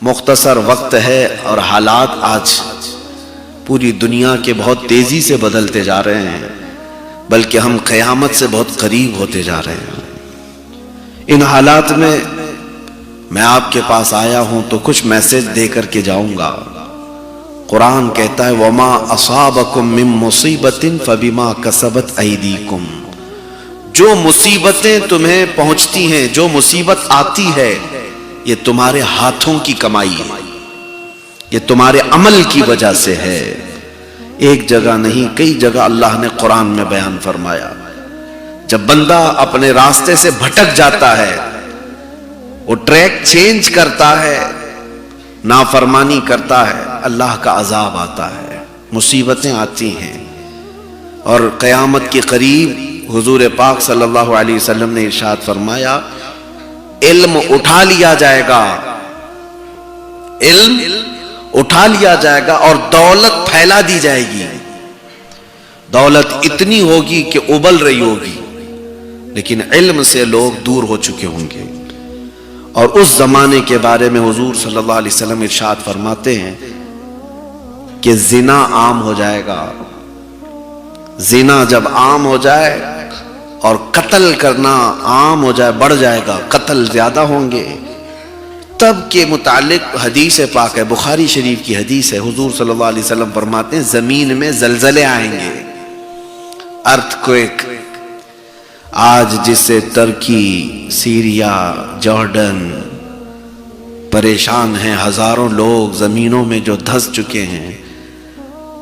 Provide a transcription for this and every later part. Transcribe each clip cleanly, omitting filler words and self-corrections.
مختصر وقت ہے اور حالات آج پوری دنیا کے بہت تیزی سے بدلتے جا رہے ہیں، بلکہ ہم قیامت سے بہت قریب ہوتے جا رہے ہیں۔ ان حالات میں میں آپ کے پاس آیا ہوں تو کچھ میسج دے کر کے جاؤں گا۔ قرآن کہتا ہے وَمَا أَصَابَكُم مِّن مُّصِيبَةٍ فَبِمَا كَسَبَتْ أَيْدِيكُمْ، جو مصیبتیں تمہیں پہنچتی ہیں، جو مصیبت آتی ہے، یہ تمہارے ہاتھوں کی کمائی ہے، یہ تمہارے عمل کی وجہ سے ہے۔ ایک جگہ نہیں، کئی جگہ اللہ نے قرآن میں بیان فرمایا۔ جب بندہ اپنے راستے سے بھٹک جاتا ہے، وہ ٹریک چینج کرتا ہے، نافرمانی کرتا ہے، اللہ کا عذاب آتا ہے، مصیبتیں آتی ہیں۔ اور قیامت کے قریب حضور پاک صلی اللہ علیہ وسلم نے ارشاد فرمایا علم اٹھا لیا جائے گا، علم اٹھا لیا جائے گا اور دولت پھیلا دی جائے گی۔ دولت اتنی ہوگی کہ ابل رہی ہوگی، لیکن علم سے لوگ دور ہو چکے ہوں گے۔ اور اس زمانے کے بارے میں حضور صلی اللہ علیہ وسلم ارشاد فرماتے ہیں کہ زنا عام ہو جائے گا۔ زنا جب عام ہو جائے اور قتل کرنا عام ہو جائے، بڑھ جائے گا، قتل زیادہ ہوں گے، تب کے متعلق حدیث پاک ہے، بخاری شریف کی حدیث ہے۔ حضور صلی اللہ علیہ وسلم فرماتے ہیں زمین میں زلزلے آئیں گے، ارتھ کوئک۔ آج جس سے ترکی، سیریا، جارڈن پریشان ہیں، ہزاروں لوگ زمینوں میں جو دھس چکے ہیں۔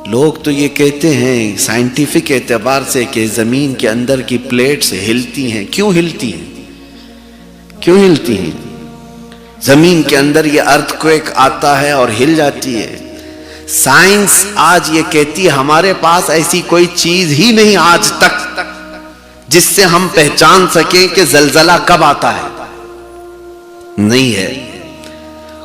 لوگ تو یہ کہتے ہیں سائنٹیفک اعتبار سے کہ زمین کے اندر کی پلیٹس ہلتی ہیں۔ کیوں ہلتی ہیں؟ کیوں ہلتی ہیں؟ زمین کے اندر یہ ارتھ کوئک آتا ہے اور ہل جاتی ہے۔ سائنس آج یہ کہتی ہے ہمارے پاس ایسی کوئی چیز ہی نہیں آج تک جس سے ہم پہچان سکیں کہ زلزلہ کب آتا ہے، نہیں ہے۔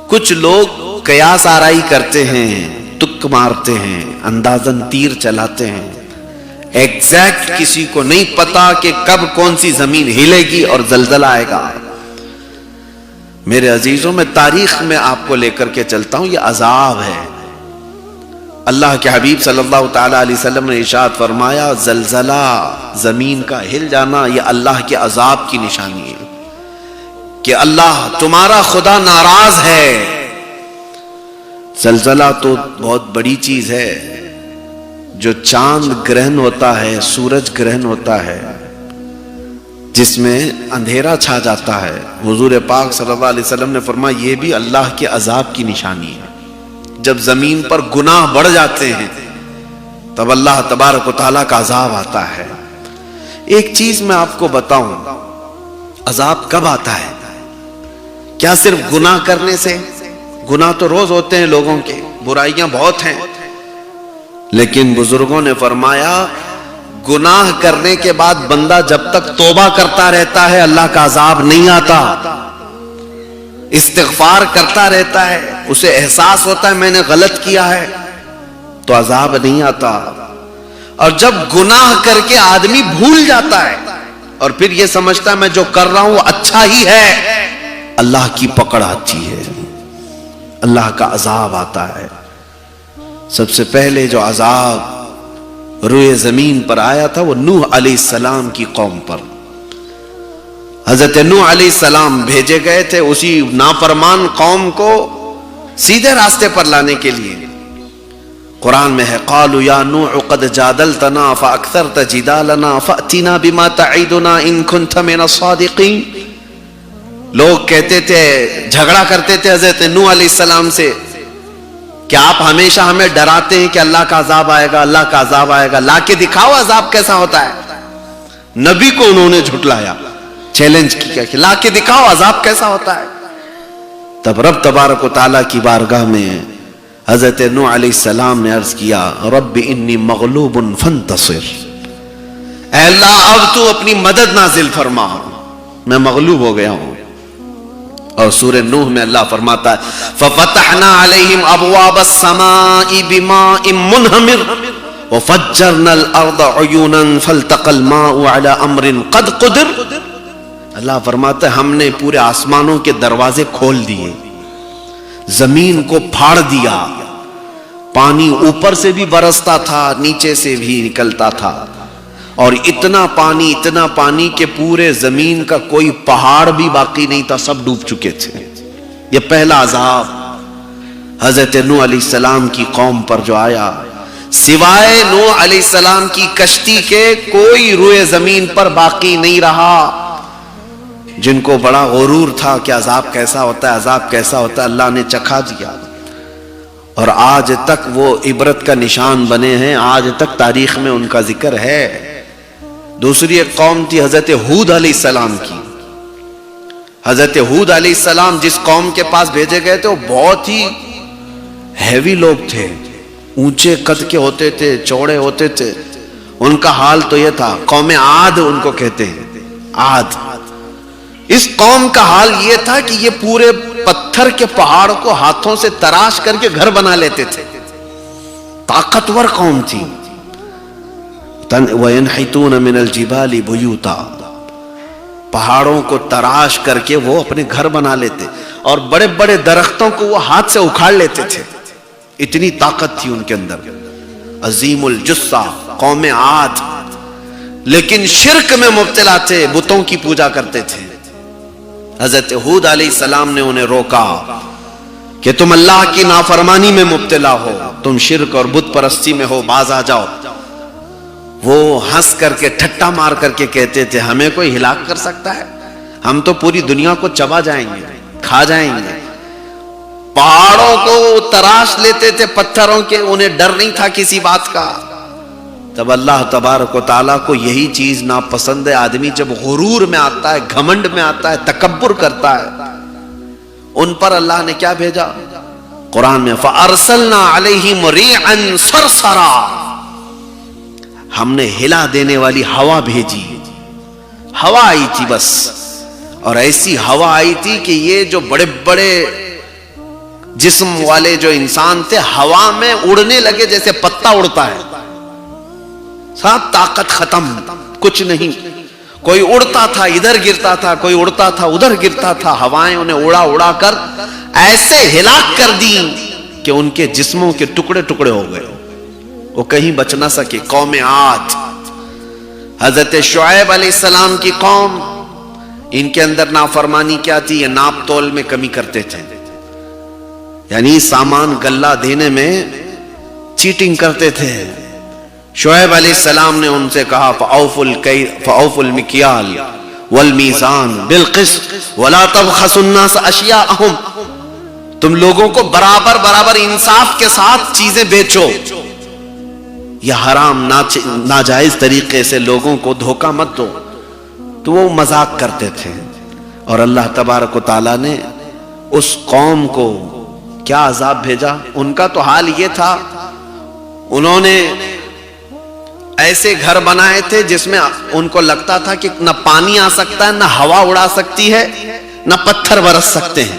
کچھ لوگ قیاس آرائی کرتے ہیں، تک مارتے ہیں، اندازن تیر چلاتے ہیں، ایگزیکٹ کسی کو نہیں پتا کہ کب کون سی زمین ہلے گی اور زلزلہ آئے گا۔ میرے عزیزوں، میں تاریخ میں آپ کو لے کر کے چلتا ہوں، یہ عذاب ہے۔ اللہ کے حبیب صلی اللہ تعالی علیہ وسلم نے ارشاد فرمایا زلزلہ، زمین کا ہل جانا، یہ اللہ کے عذاب کی نشانی ہے کہ اللہ تمہارا خدا ناراض ہے۔ زلزلہ تو بہت بڑی چیز ہے۔ جو چاند گرہن ہوتا ہے، سورج گرہن ہوتا ہے، جس میں اندھیرا چھا جاتا ہے، حضور پاک صلی اللہ علیہ وسلم نے فرمایا یہ بھی اللہ کے عذاب کی نشانی ہے۔ جب زمین پر گناہ بڑھ جاتے ہیں تب اللہ تبارک و تعالیٰ کا عذاب آتا ہے۔ ایک چیز میں آپ کو بتاؤں، عذاب کب آتا ہے؟ کیا صرف گناہ کرنے سے؟ گناہ تو روز ہوتے ہیں لوگوں کے، برائیاں بہت ہیں، لیکن بزرگوں نے فرمایا گناہ کرنے کے بعد بندہ جب تک توبہ کرتا رہتا ہے اللہ کا عذاب نہیں آتا۔ استغفار کرتا رہتا ہے، اسے احساس ہوتا ہے میں نے غلط کیا ہے، تو عذاب نہیں آتا۔ اور جب گناہ کر کے آدمی بھول جاتا ہے اور پھر یہ سمجھتا ہے میں جو کر رہا ہوں وہ اچھا ہی ہے، اللہ کی پکڑ آتی ہے، اللہ کا عذاب آتا ہے۔ سب سے پہلے جو عذاب روئے زمین پر آیا تھا وہ نوح علیہ السلام کی قوم پر۔ حضرت نوح علیہ السلام بھیجے گئے تھے اسی نافرمان قوم کو سیدھے راستے پر لانے کے لیے۔ قرآن میں ہے قالوا یا نوح قد جادلتنا فاکثرت جدالنا فأتنا بما تعیدنا ان کنت من الصادقین۔ لوگ کہتے تھے، جھگڑا کرتے تھے حضرت نوح علیہ السلام سے کہ آپ ہمیشہ ہمیں ڈراتے ہیں کہ اللہ کا عذاب آئے گا، اللہ کا عذاب آئے گا، لا کے دکھاؤ عذاب کیسا ہوتا ہے۔ نبی کو انہوں نے جھٹلایا، چیلنج کیا کہ لا کے دکھاؤ عذاب کیسا ہوتا ہے۔ تب رب تبارک و تعالیٰ کی بارگاہ میں حضرت نوح علیہ السلام نے عرض کیا رب انی مغلوب فانتصر، اے اللہ اب تو اپنی مدد نازل فرما، میں مغلوب ہو گیا ہوں۔ اور سورہ نوح میں اللہ فرماتا ہے فَفَتَحْنَا عَلَيْهِمْ أَبْوَابَ السَّمَاءِ بِمَاءٍ مُنْهَمِرٍ وَفَجَّرْنَا الْأَرْضَ عُيُونًا فَالْتَقَى الْمَاءُ عَلَى أَمْرٍ قَدْ قُدِرَ۔ اللہ فرماتا ہے ہم نے پورے آسمانوں کے دروازے کھول دیے زمین کو پھاڑ دیا، پانی اوپر سے بھی برستا تھا، نیچے سے بھی نکلتا تھا، اور اتنا پانی کہ پورے زمین کا کوئی پہاڑ بھی باقی نہیں تھا، سب ڈوب چکے تھے۔ یہ پہلا عذاب حضرت نوح علیہ السلام کی قوم پر جو آیا، سوائے نوح علیہ السلام کی کشتی کے کوئی روئے زمین پر باقی نہیں رہا۔ جن کو بڑا غرور تھا کہ عذاب کیسا ہوتا ہے، اللہ نے چکھا دیا، اور آج تک وہ عبرت کا نشان بنے ہیں، آج تک تاریخ میں ان کا ذکر ہے۔ دوسری ایک قوم تھی حضرت ہود علیہ السلام کی۔ حضرت ہود علیہ السلام جس قوم کے پاس بھیجے گئے تھے وہ بہت ہی ہیوی لوگ تھے، اونچے قد کے ہوتے تھے، چوڑے ہوتے تھے۔ ان کا حال تو یہ تھا، قوم عاد ان کو کہتے ہیں، عاد۔ اس قوم کا حال یہ تھا کہ یہ پورے پتھر کے پہاڑ کو ہاتھوں سے تراش کر کے گھر بنا لیتے تھے، طاقتور قوم تھی۔ وَيَنْحِتُونَ مِنَ الْجِبَالِ بُيُوتًا، پہاڑوں کو تراش کر کے وہ اپنے گھر بنا لیتے، اور بڑے بڑے درختوں کو وہ ہاتھ سے اکھاڑ لیتے تھے، اتنی طاقت تھی ان کے اندر۔ عظیم الجثہ قوم عاد، لیکن شرک میں مبتلا تھے، بتوں کی پوجا کرتے تھے۔ حضرت ہود علیہ السلام نے انہیں روکا کہ تم اللہ کی نافرمانی میں مبتلا ہو، تم شرک اور بت پرستی میں ہو، باز آ جاؤ۔ وہ ہنس کر کے، ٹھٹا مار کر کے کہتے تھے ہمیں کوئی ہلاک کر سکتا ہے؟ ہم تو پوری دنیا کو چبا جائیں گے، کھا جائیں گے۔ پہاڑوں کو تراش لیتے تھے، پتھروں کے، انہیں ڈر نہیں تھا کسی بات کا۔ تب اللہ تبارک و تعالیٰ کو یہی چیز ناپسند ہے، آدمی جب غرور میں آتا ہے، گھمنڈ میں آتا ہے، تکبر کرتا ہے۔ ان پر اللہ نے کیا بھیجا قرآن میں؟ فَأَرْسَلْنَا عَلَيْهِمْ رِيحًا صَرْصَرًا، ہم نے ہلا دینے والی ہوا بھیجی۔ ہوا آئی تھی بس، اور ایسی ہوا آئی تھی کہ یہ جو بڑے بڑے جسم والے جو انسان تھے ہوا میں اڑنے لگے جیسے پتا اڑتا ہے، سب طاقت ختم، کچھ نہیں۔ کوئی اڑتا تھا ادھر گرتا تھا، کوئی اڑتا تھا ادھر گرتا تھا، ہوائیں انہیں اڑا اڑا کر ایسے ہلاک کر دی کہ ان کے جسموں کے ٹکڑے ٹکڑے ہو گئے، وہ کہیں بچ نہ سکے۔ قوم عاد، حضرت شعیب علیہ السلام کی قوم، ان کے اندر نافرمانی کیا تھی؟ یہ ناپ تول میں کمی کرتے تھے، یعنی سامان گلہ دینے میں چیٹنگ کرتے تھے۔ شعیب علیہ السلام نے ان سے کہا فَأَوْفُوا الْمِكْيَالَ وَالْمِيزَانَ بِالْقِسْطِ وَلَا تَبْخَسُوا النَّاسَ أَشْيَاءَهُمْ، تم لوگوں کو برابر برابر انصاف کے ساتھ چیزیں بیچو، یہ حرام ناجائز طریقے سے لوگوں کو دھوکہ مت دو۔ تو وہ مذاق کرتے تھے، اور اللہ تبارک و تعالیٰ نے اس قوم کو کیا عذاب بھیجا؟ ان کا تو حال یہ تھا، انہوں نے ایسے گھر بنائے تھے جس میں ان کو لگتا تھا کہ نہ پانی آ سکتا ہے، نہ ہوا اڑا سکتی ہے، نہ پتھر برس سکتے ہیں۔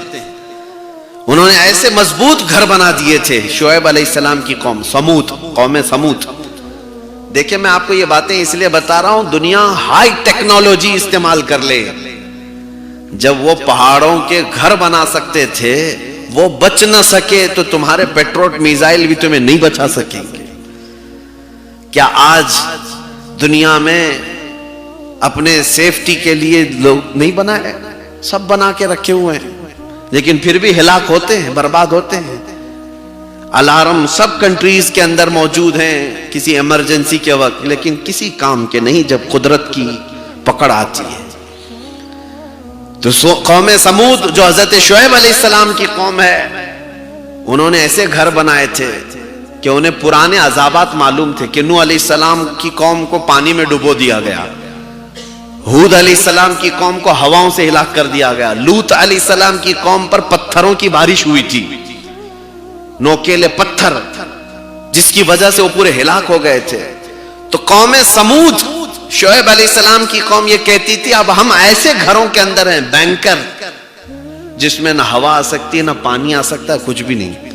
انہوں نے ایسے مضبوط گھر بنا دیے تھے۔ شعیب علیہ السلام کی قوم سمود، قوم سمود۔ دیکھیں میں آپ کو یہ باتیں اس لیے بتا رہا ہوں، دنیا ہائی ٹیکنالوجی استعمال کر لے، جب وہ پہاڑوں کے گھر بنا سکتے تھے، وہ بچ نہ سکے تو تمہارے پیٹروٹ میزائل بھی تمہیں نہیں بچا سکیں گے۔ کیا آج دنیا میں اپنے سیفٹی کے لیے لوگ نہیں بنائے؟ سب بنا کے رکھے ہوئے ہیں، لیکن پھر بھی ہلاک ہوتے ہیں، برباد ہوتے ہیں۔ الارم سب کنٹریز کے اندر موجود ہیں کسی ایمرجنسی کے وقت، لیکن کسی کام کے نہیں جب قدرت کی پکڑ آتی ہے۔ تو قوم سمود جو حضرت شعیب علیہ السلام کی قوم ہے، انہوں نے ایسے گھر بنائے تھے کہ انہیں پرانے عذابات معلوم تھے کہ نوح علیہ السلام کی قوم کو پانی میں ڈبو دیا گیا، ہود علیہ السلام کی قوم کو ہواؤں سے ہلاک کر دیا گیا، لوط علیہ السلام کی قوم پر پتھروں کی بارش ہوئی تھی، نوکیلے پتھر، جس کی وجہ سے وہ پورے ہلاک ہو گئے تھے۔ تو قوم سمود، شعیب علیہ السلام کی قوم یہ کہتی تھی اب ہم ایسے گھروں کے اندر ہیں، بینکر، جس میں نہ ہوا آ سکتی ہے نہ پانی آ سکتا ہے، کچھ بھی نہیں۔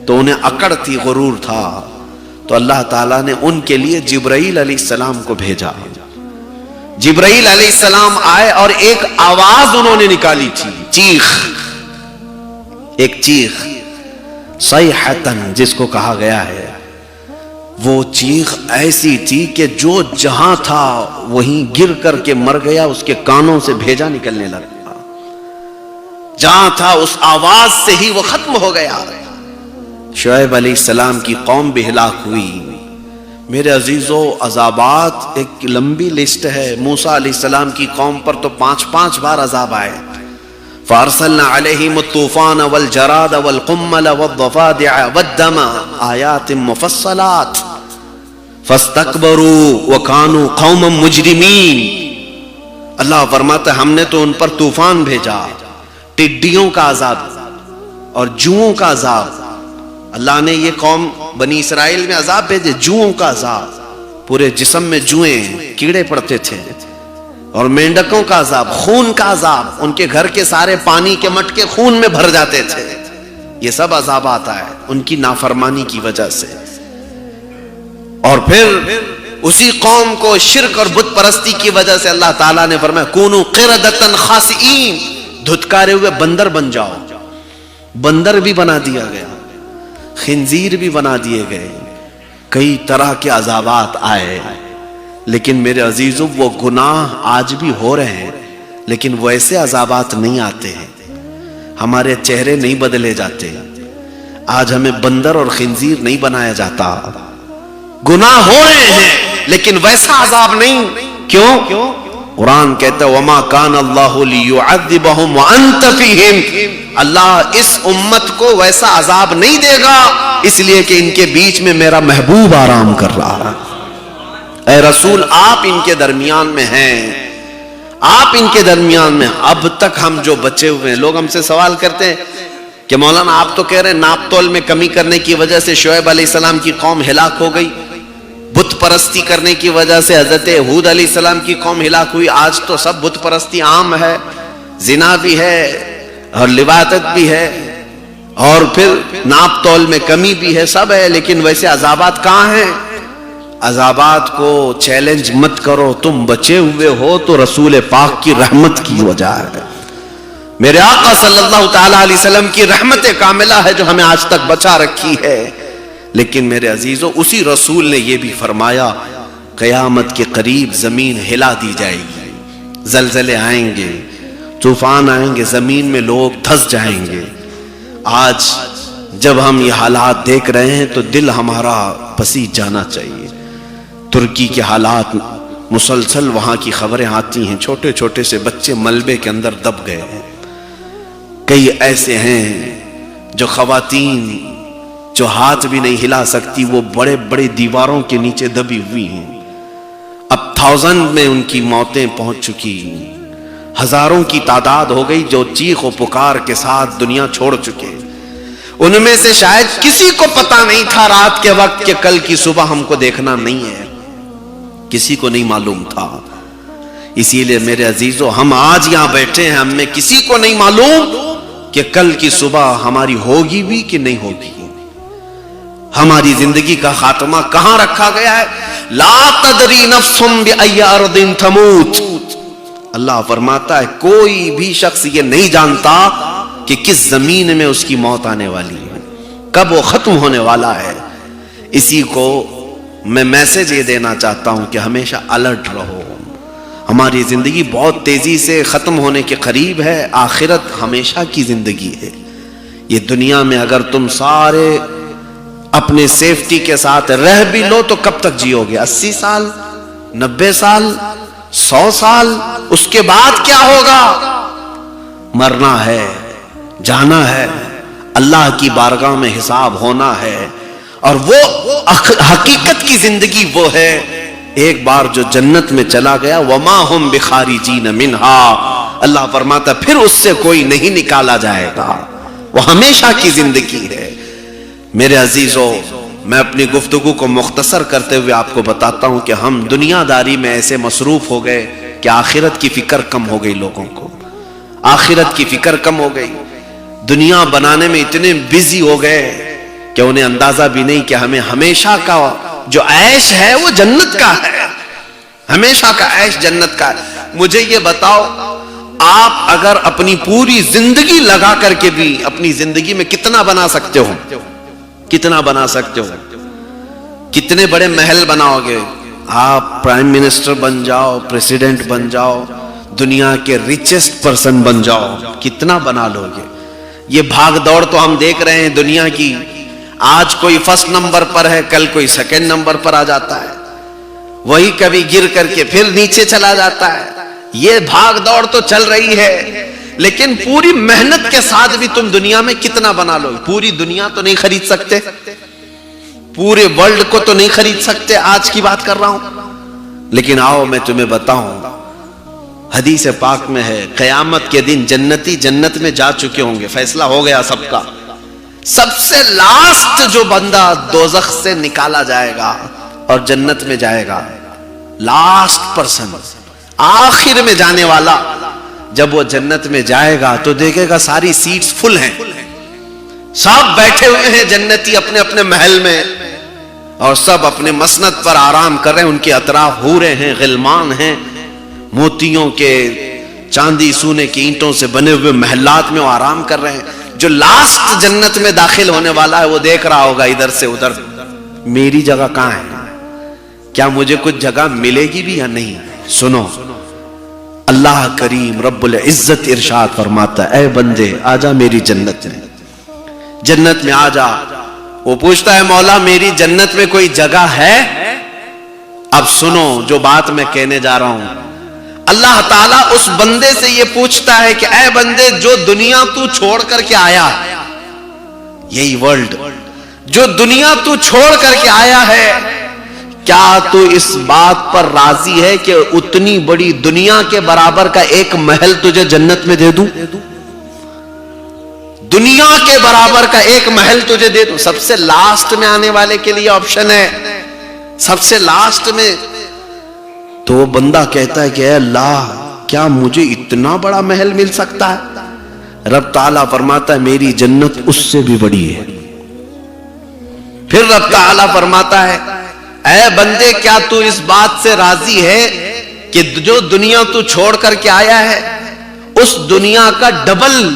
تو انہیں اکڑ تھی، غرور تھا، تو اللہ تعالیٰ نے ان کے لیے جبرائیل علیہ السلام کو بھیجا۔ جبرائیل علیہ السلام آئے اور ایک آواز انہوں نے نکالی تھی، چیخ، ایک چیخ صیحتن جس کو کہا گیا ہے، وہ چیخ ایسی تھی کہ جو جہاں تھا وہیں گر کر کے مر گیا، اس کے کانوں سے بھیجا نکلنے لگا، جہاں تھا اس آواز سے ہی وہ ختم ہو گیا۔ شعیب علیہ السلام کی قوم بھی ہلاک ہوئی۔ میرے عزیزو، عذابات ایک لمبی لسٹ ہے۔ موسیٰ علیہ السلام کی قوم پر تو 5 بار عذاب آئے۔ فَأَرْسَلْنَا عَلَيْهِمُ الطُّوفَانَ وَالْجَرَادَ وَالْقُمَّلَ وَالضَّفَادِعَ وَالدَّمَ آيَاتٍ مُفَصَّلَاتٍ فَاسْتَكْبَرُوا وَكَانُوا قَوْمًا مُجْرِمِينَ۔ اللہ فرماتا ہے ہم نے تو ان پر طوفان بھیجا، ٹڈیوں کا عذاب اور جوؤں کا عذاب۔ اللہ نے یہ قوم بنی اسرائیل میں عذاب بھیجے، جوؤں کا عذاب، پورے جسم میں جوئیں کیڑے پڑتے تھے، اور مینڈکوں کا عذاب، خون کا عذاب، ان کے گھر کے سارے پانی کے مٹکے خون میں بھر جاتے تھے۔ یہ سب عذاب آتا ہے ان کی نافرمانی کی وجہ سے۔ اور پھر اسی قوم کو شرک اور بت پرستی کی وجہ سے اللہ تعالیٰ نے فرمایا کونوا قردۃ خاسئین، دھتکارے ہوئے بندر بن جاؤ۔ بندر بھی بنا دیا گیا، خنزیر بھی بنا دیے گئے، کئی طرح کے عذابات آئے۔ لیکن میرے عزیزو، وہ گناہ آج بھی ہو رہے ہیں، لیکن وہ ایسے عذابات نہیں آتے ہیں، ہمارے چہرے نہیں بدلے جاتے، آج ہمیں بندر اور خنزیر نہیں بنایا جاتا۔ گناہ ہو رہے ہیں لیکن ویسا عذاب نہیں۔ کیوں؟ قرآن کہتا ہے وَمَا كَانَ اللَّهُ لِيُعَذِّبَهُمْ وَأَنْتَ فِيهِمْ، اللہ اس امت کو ویسا عذاب نہیں دے گا، اس لیے کہ ان کے بیچ میں میرا محبوب آرام کر رہا ہے۔ اے رسول، آپ ان کے درمیان میں ہیں، آپ ان کے درمیان میں۔ اب تک ہم جو بچے ہوئے ہیں، لوگ ہم سے سوال کرتے ہیں کہ مولانا آپ تو کہہ رہے ہیں ناپ تول میں کمی کرنے کی وجہ سے شعیب علیہ السلام کی قوم ہلاک ہو گئی، بت پرستی کرنے کی وجہ سے حضرت ہود علیہ السلام کی قوم ہلاک ہوئی، آج تو سب بت پرستی عام ہے، زنا بھی ہے اور لواطت بھی ہے، اور پھر ناپ تول میں کمی بھی ہے، سب ہے، لیکن ویسے عذابات کہاں ہیں؟ عذابات کو چیلنج مت کرو، تم بچے ہوئے ہو تو رسول پاک کی رحمت کی وجہ ہے، میرے آقا صلی اللہ تعالی علیہ وسلم کی رحمت کاملہ ہے جو ہمیں آج تک بچا رکھی ہے۔ لیکن میرے عزیزو، اسی رسول نے یہ بھی فرمایا قیامت کے قریب زمین ہلا دی جائے گی، زلزلے آئیں گے، طوفان آئیں گے، زمین میں لوگ دھس جائیں گے۔ آج جب ہم یہ حالات دیکھ رہے ہیں تو دل ہمارا پسیج جانا چاہیے۔ ترکی کے حالات مسلسل وہاں کی خبریں آتی ہیں، چھوٹے چھوٹے سے بچے ملبے کے اندر دب گئے ہیں، کئی ایسے ہیں جو خواتین جو ہاتھ بھی نہیں ہلا سکتی، وہ بڑے بڑے دیواروں کے نیچے دبی ہوئی ہیں، اب 1000 میں ان کی موتیں پہنچ چکی، ہزاروں کی تعداد ہو گئی جو چیخ و پکار کے ساتھ دنیا چھوڑ چکے۔ ان میں سے شاید کسی کو پتا نہیں تھا رات کے وقت کہ کل کی صبح ہم کو دیکھنا نہیں ہے، کسی کو نہیں معلوم تھا۔ اسی لیے میرے عزیزو، ہم آج یہاں بیٹھے ہیں، ہم میں کسی کو نہیں معلوم کہ کل کی صبح ہماری ہوگی بھی کہ نہیں ہوگی، ہماری زندگی کا خاتمہ کہاں رکھا گیا ہے۔ لا تدری نفس بأی ارض تموت، اللہ فرماتا ہے کوئی بھی شخص یہ نہیں جانتا کہ کس زمین میں اس کی موت آنے والی ہے، کب وہ ختم ہونے والا ہے۔ اسی کو میں میسج یہ دینا چاہتا ہوں کہ ہمیشہ الرٹ رہو، ہماری زندگی بہت تیزی سے ختم ہونے کے قریب ہے، آخرت ہمیشہ کی زندگی ہے۔ یہ دنیا میں اگر تم سارے اپنے سیفٹی کے ساتھ رہ بھی لو تو کب تک جیو گے؟ 80 سال، 90 سال، 100 سال، اس کے بعد کیا ہوگا؟ مرنا ہے، جانا ہے، اللہ کی بارگاہ میں حساب ہونا ہے، اور وہ حقیقت کی زندگی وہ ہے ایک بار جو جنت میں چلا گیا وما ہم بخارجین منہا، اللہ فرماتا پھر اس سے کوئی نہیں نکالا جائے گا، وہ ہمیشہ کی زندگی ہے۔ میرے عزیزو، میں اپنی گفتگو کو مختصر کرتے ہوئے آپ کو بتاتا ہوں کہ ہم دنیا داری میں ایسے مصروف ہو گئے کہ آخرت کی فکر کم ہو گئی، لوگوں کو آخرت کی فکر کم ہو گئی، دنیا بنانے میں اتنے بزی ہو گئے کہ انہیں اندازہ بھی نہیں کہ ہمیں ہمیشہ کا جو عیش ہے وہ جنت کا ہے، ہمیشہ کا عیش جنت کا ہے۔ مجھے یہ بتاؤ، آپ اگر اپنی پوری زندگی لگا کر کے بھی اپنی زندگی میں کتنا بنا سکتے ہو، کتنا بنا سکتے ہو، کتنے بڑے محل بناؤ گے؟ آپ پرائم منسٹر بن جاؤ، پریزیڈنٹ بن جاؤ، دنیا کے ریچسٹ پرسن بن جاؤ، کتنا بنا لو گے؟ یہ بھاگ دوڑ تو ہم دیکھ رہے ہیں دنیا کی، آج کوئی فرسٹ نمبر پر ہے، کل کوئی سیکنڈ نمبر پر آ جاتا ہے، وہی کبھی گر کر کے پھر نیچے چلا جاتا ہے۔ یہ بھاگ دوڑ تو چل رہی ہے، لیکن پوری محنت کے ساتھ بھی تم دنیا میں کتنا بنا لو؟ پوری دنیا تو نہیں خرید سکتے، پورے ورلڈ کو تو نہیں خرید سکتے، آج کی بات کر رہا ہوں۔ لیکن آؤ میں تمہیں بتاؤں، حدیث پاک میں ہے قیامت کے دن جنتی جنت میں جا چکے ہوں گے، فیصلہ ہو گیا سب کا، سب سے لاسٹ جو بندہ دوزخ سے نکالا جائے گا اور جنت میں جائے گا، لاسٹ پرسن، آخر میں جانے والا، جب وہ جنت میں جائے گا تو دیکھے گا ساری سیٹس فل ہیں، سب بیٹھے ہوئے ہیں جنتی اپنے اپنے محل میں، اور سب اپنے مسند پر آرام کر رہے ہیں، ان کے اطراف حوریں ہیں، غلمان ہیں، موتیوں کے، چاندی سونے کی اینٹوں سے بنے ہوئے محلات میں وہ آرام کر رہے ہیں۔ جو لاسٹ جنت میں داخل ہونے والا ہے وہ دیکھ رہا ہوگا ادھر سے ادھر، میری جگہ کہاں ہے، کیا مجھے کچھ جگہ ملے گی بھی یا نہیں؟ سنو، اللہ کریم رب العزت ارشاد فرماتا ہے، اے بندے آجا میری جنت میں، جنت میں آجا۔ وہ پوچھتا ہے مولا میری جنت میں کوئی جگہ ہے؟ اب سنو جو بات میں کہنے جا رہا ہوں، اللہ تعالیٰ اس بندے سے یہ پوچھتا ہے کہ اے بندے جو دنیا تو چھوڑ کر کے آیا، یہی ورلڈ جو دنیا تو چھوڑ کر کے آیا ہے، کیا تو اس بات پر راضی ہے کہ اتنی بڑی دنیا کے برابر کا ایک محل تجھے جنت میں دے دوں؟ دنیا کے برابر کا ایک محل تجھے دے دوں۔ سب سے لاسٹ میں آنے والے کے لیے آپشن ہے، سب سے لاسٹ میں۔ تو وہ بندہ کہتا ہے کہ اے اللہ کیا مجھے اتنا بڑا محل مل سکتا ہے؟ رب تعالیٰ فرماتا ہے میری جنت اس سے بھی بڑی ہے۔ پھر رب تعالیٰ فرماتا ہے اے بندے کیا تو اس بات سے راضی ہے کہ جو دنیا تو چھوڑ کر کے آیا ہے اس دنیا کا ڈبل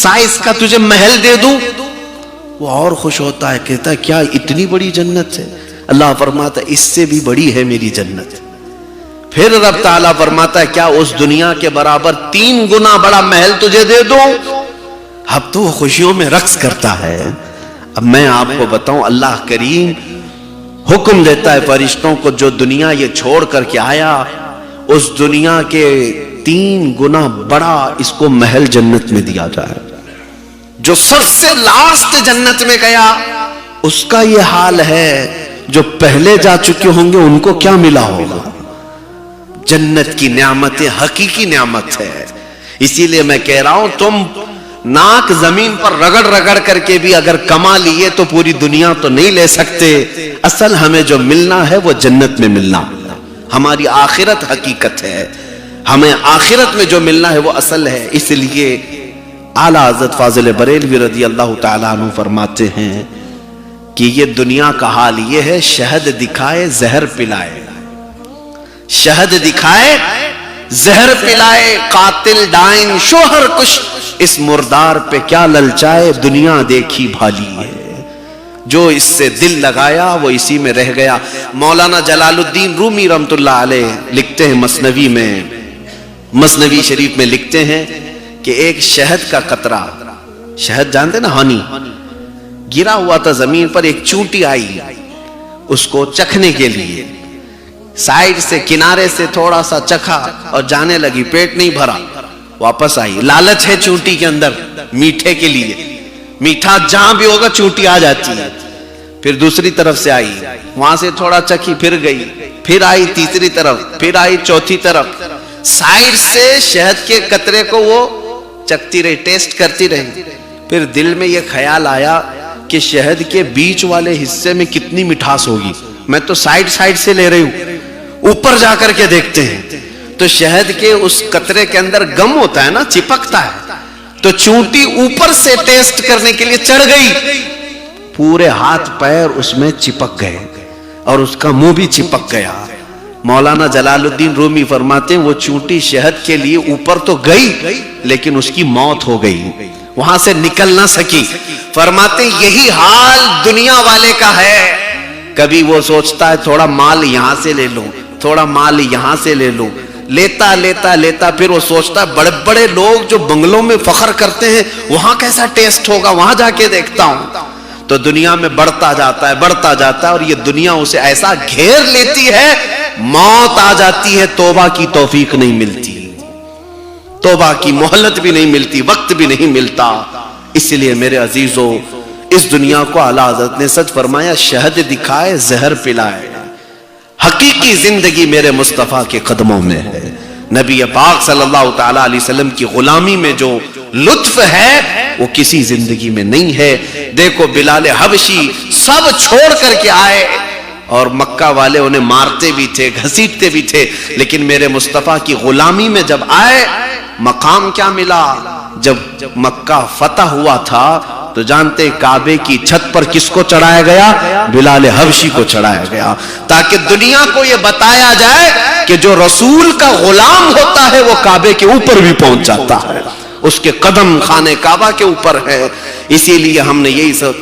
سائز کا تجھے محل دے دوں؟ وہ اور خوش ہوتا ہے، کہتا ہے کیا اتنی بڑی جنت ہے؟ اللہ فرماتا ہے اس سے بھی بڑی ہے میری جنت۔ پھر رب تعالیٰ فرماتا ہے کیا اس دنیا کے برابر 3 گنا بڑا محل تجھے دے دوں؟ اب تو وہ خوشیوں میں رقص کرتا ہے۔ اب میں آپ کو بتاؤں، اللہ کریم حکم دیتا ہے فرشتوں کو جو دنیا یہ چھوڑ کر کے آیا اس دنیا کے 3 گنا بڑا اس کو محل جنت میں دیا جائے۔ جو سب سے لاسٹ جنت میں گیا اس کا یہ حال ہے، جو پہلے جا چکے ہوں گے ان کو کیا ملا ہوگا؟ جنت کی نعمتیں حقیقی نعمت ہے۔ اسی لیے میں کہہ رہا ہوں تم ناک زمین پر رگڑ رگڑ کر کے بھی اگر کما لیے تو پوری دنیا تو نہیں لے سکتے۔ اصل ہمیں جو ملنا ہے وہ جنت میں ملنا، ہماری آخرت حقیقت ہے، ہمیں آخرت میں جو ملنا ہے وہ اصل ہے۔ اس لیے اعلیٰ حضرت فاضل بریلوی رضی اللہ تعالیٰ عنہ فرماتے ہیں کہ یہ دنیا کا حال یہ ہے، شہد دکھائے زہر پلائے، شہد دکھائے زہر پلائے، قاتل ڈائن شوہر کش، اس مردار پہ کیا للچائے، دنیا دیکھی بھالی ہے۔ جو اس سے دل لگایا وہ اسی میں رہ گیا۔ مولانا جلال الدین رومی رحمت اللہ علیہ لکھتے ہیں مثنوی میں، مثنوی شریف میں لکھتے ہیں کہ ایک شہد کا قطرہ، شہد جانتے نا ہانی، گرا ہوا تھا زمین پر، ایک چونٹی آئی اس کو چکھنے کے لیے، سائیڈ سے کنارے سے تھوڑا سا چکھا اور جانے لگی، پیٹ نہیں بھرا، واپس آئی۔ لالچ ہے چونٹی کے اندر میٹھے کے لیے، میٹھا جہاں بھی ہوگا چونٹی آ جاتی ہے۔ پھر دوسری طرف سے آئی، وہاں سے تھوڑا چکھی، پھر گئی، پھر آئی تیسری طرف، پھر آئی چوتھی طرف، سائیڈ سے شہد کے قطرے کو وہ چکھتی رہی، ٹیسٹ کرتی رہی۔ پھر دل میں یہ خیال آیا کہ شہد کے بیچ والے حصے میں کتنی مٹھاس ہوگی، میں تو سائیڈ سائیڈ سے لے رہی ہوں، اوپر جا کر کے دیکھتے ہیں تو شہد کے اس قطرے کے اندر گم ہوتا ہے نا، چپکتا ہے، تو چونٹی اوپر سے ٹیسٹ کرنے کے لیے چڑھ گئی، پورے ہاتھ پیر اس میں چپک گئے اور اس کا منہ بھی چپک گیا۔ مولانا جلال الدین رومی فرماتے ہیں وہ چونٹی شہد کے لیے اوپر تو گئی لیکن اس کی موت ہو گئی، وہاں سے نکل نہ سکی۔ فرماتے ہیں یہی حال دنیا والے کا ہے، کبھی وہ سوچتا ہے تھوڑا مال یہاں سے لے لوں، تھوڑا مال یہاں سے لے لوں، لیتا لیتا لیتا پھر وہ سوچتا ہے بڑے بڑے لوگ جو بنگلوں میں فخر کرتے ہیں وہاں کیسا ٹیسٹ ہوگا، وہاں جا کے دیکھتا ہوں۔ تو دنیا میں بڑھتا جاتا ہے اور یہ دنیا اسے ایسا گھیر لیتی ہے، موت آ جاتی ہے، توبہ کی توفیق نہیں ملتی، توبہ کی مہلت بھی نہیں ملتی، وقت بھی نہیں ملتا۔ اس لیے میرے عزیزو، اس دنیا کو اعلیٰ حضرت نے سچ فرمایا، شہد دکھائے زہر پلائے، حقیقی زندگی میرے مصطفیٰ کے قدموں میں ہے۔ نبی پاک صلی اللہ تعالی علیہ وسلم کی غلامی میں جو لطف ہے وہ کسی زندگی میں نہیں ہے۔ دیکھو بلال حبشی سب چھوڑ کر کے آئے، اور مکہ والے انہیں مارتے بھی تھے، گھسیٹتے بھی تھے، لیکن میرے مصطفیٰ کی غلامی میں جب آئے، مقام کیا ملا؟ جب مکہ فتح ہوا تھا تو جانتے کعبے کی چھت پر کس کو چڑھایا گیا؟ بلال حبشی کو چڑھایا گیا، تاکہ دنیا کو یہ بتایا جائے کہ جو رسول کا غلام ہوتا ہے وہ کعبے کے اوپر بھی پہنچ جاتا ہے، اس کے قدم خانہ کعبہ کے اوپر ہے۔ اسی لیے ہم نے یہی سب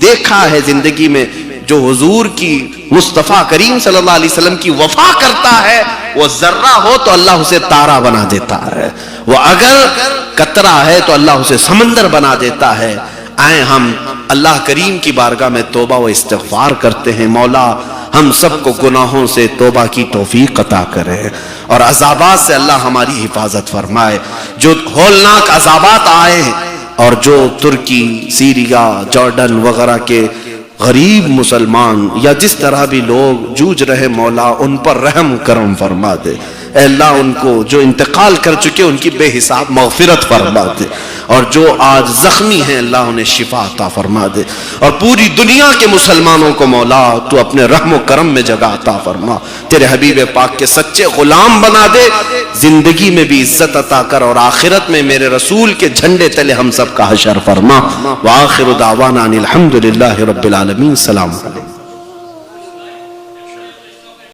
دیکھا ہے زندگی میں، جو حضور کی مصطفیٰ کریم صلی اللہ علیہ وسلم کی وفا کرتا ہے، وہ ذرہ ہو تو اللہ اسے تارا بنا دیتا ہے، وہ اگر قطرہ ہے تو اللہ اسے سمندر بنا دیتا ہے۔ آئیں ہم اللہ کریم کی بارگاہ میں توبہ و استغفار کرتے ہیں، مولا ہم سب کو گناہوں سے توبہ کی توفیق عطا کرے اور عذابات سے اللہ ہماری حفاظت فرمائے۔ جو ہولناک عذابات آئے اور جو ترکی، سیریا، جارڈن وغیرہ کے غریب مسلمان یا جس طرح بھی لوگ جوجھ رہے، مولا ان پر رحم کرم فرما دے۔ اے اللہ ان کو جو انتقال کر چکے ان کی بے حساب مغفرت فرما دے، اور جو آج زخمی ہیں اللہ انہیں شفا عطا فرما دے، اور پوری دنیا کے مسلمانوں کو مولا تو اپنے رحم و کرم میں جگہ عطا فرما، تیرے حبیب پاک کے سچے غلام بنا دے، زندگی میں بھی عزت عطا کر اور آخرت میں میرے رسول کے جھنڈے تلے ہم سب کا حشر فرما۔ وآخر دعوانا ان الحمدللہ رب العالمین۔ السلام علیکم۔